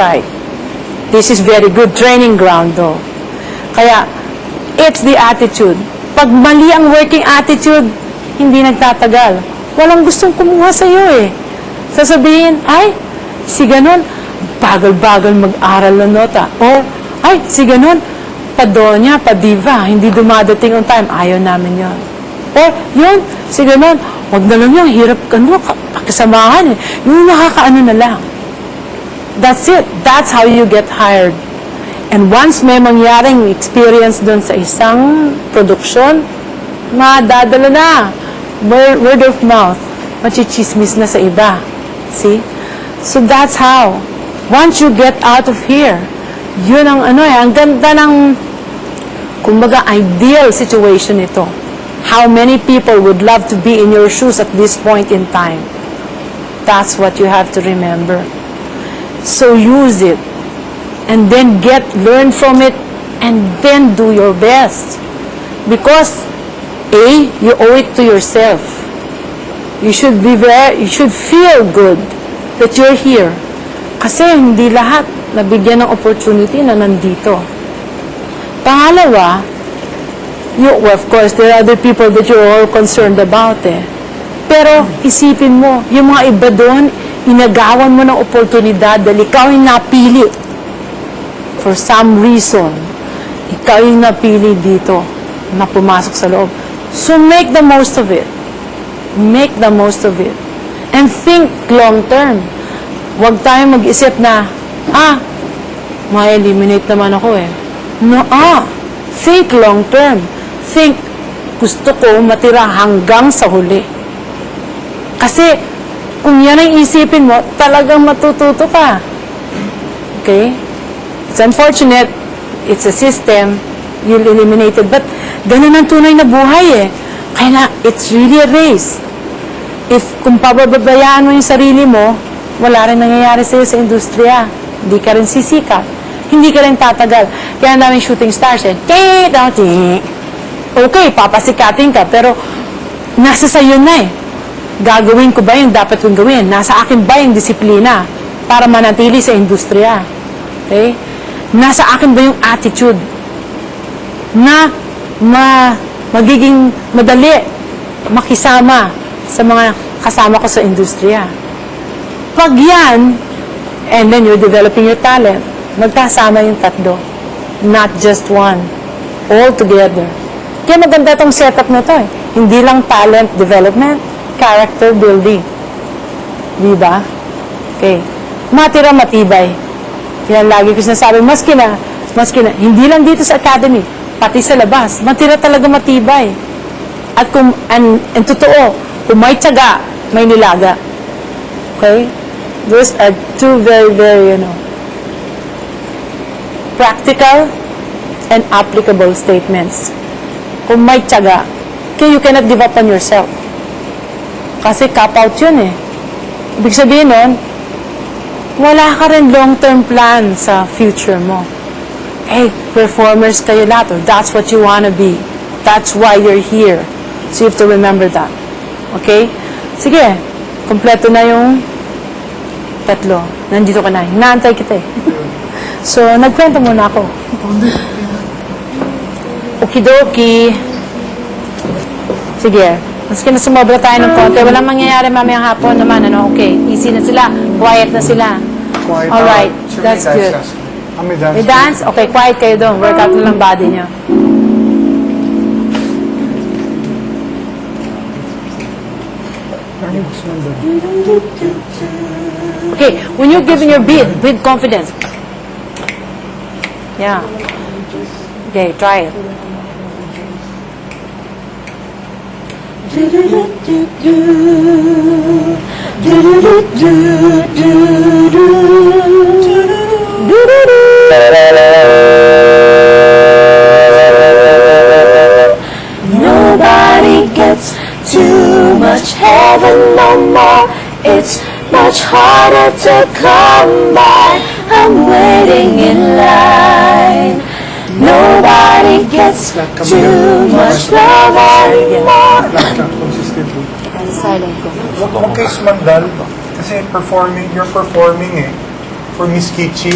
site. This is very good training ground though. Kaya, it's the attitude. Pag mali ang working attitude, hindi nagtatagal. Walang gustong kumuha sa iyo eh. Sasabihin, ay, si ganun, bagal-bagal mag-aral ng nota. Or, ay, si ganun, padonya, padiva, hindi dumadating on time. Ayaw namin yon. Or, yun, si ganun, wag na lang yung hirap pakisamahan eh. Yung nakakaano na lang. That's it. That's how you get hired. And once may mangyaring experience doon sa isang production, madadala na. Word of mouth. Machichismis na sa iba. See? So that's how. Once you get out of here, yun ang ang ganda ng, kumbaga, ideal situation ito. How many people would love to be in your shoes at this point in time? That's what you have to remember. So use it. And then learn from it, and then do your best. Because, A, you owe it to yourself. You should feel good that you're here. Kasi hindi lahat nabigyan ng opportunity na nandito. Pangalawa, of course, there are other people that you're all concerned about eh. Pero isipin mo, yung mga iba doon, inagawan mo ng oportunidad dahil ikaw yung napili. For some reason, ikaw yung napili dito na pumasok sa loob. So make the most of it. Make the most of it. And think long term. Huwag tayong mag-isip na, ma-eliminate naman ako eh. No, think long term. Think, gusto ko matira hanggang sa huli. Kasi, kung yan ang isipin mo, talagang matututo ka. Okay? It's unfortunate, it's a system, you'll eliminate it. But, ganun ang tunay na buhay eh. Kaya na, it's really a race. Kung pababayaan mo yung sarili mo, wala rin nangyayari sa'yo sa industriya. Hindi ka rin sisikat. Hindi ka rin tatagal. Kaya ang daming shooting stars eh. Okay, papasikatin ka, pero nasa sa'yo na eh. Gagawin ko ba yung dapat kong gawin? Nasa akin ba yung disiplina para manatili sa industriya? Okay? Nasa akin ba yung attitude na magiging madali makisama sa mga kasama ko sa industriya? Pag yan, and then you're developing your talent, magkasama yung tatlo. Not just one. All together. Kaya maganda itong setup na to eh. Hindi lang talent development, character building. Diba? Okay. Matira matibay. Yan lagi ko sinasabi, maski na, hindi lang dito sa academy, pati sa labas, matira talaga matibay. At and totoo, kung may tiyaga, may nilaga. Okay? Those are two very, very, practical and applicable statements. Kung may tiyaga, okay, you cannot give up on yourself. Kasi cop-out yun eh. Ibig sabihin nun, wala ka rin long-term plan sa future mo. Hey, performers kayo lahat. That's what you wanna be. That's why you're here. So you have to remember that. Okay? Sige, kompleto na yung tatlo. Nandito ka na. Hinaantay kita eh. So, nagkwento muna ako. Okidoki. Sige. Maski na sumobra tayo ng konti, walang mangyayari mamayang hapon naman, okay. Easy na sila. Quiet na sila. Quiet. Alright. That's good. May dance? Okay, quiet kayo doon. Workout na lang body nyo. Okay, when you're giving your beat, with confidence. Yeah. Okay, try it. Nobody gets too much heaven no more. It's much harder to come by. I'm waiting in line. Nobody gets too much love anymore. Silent ko. Huwag kayo sumandal kasi you're performing eh for Miss Kichi.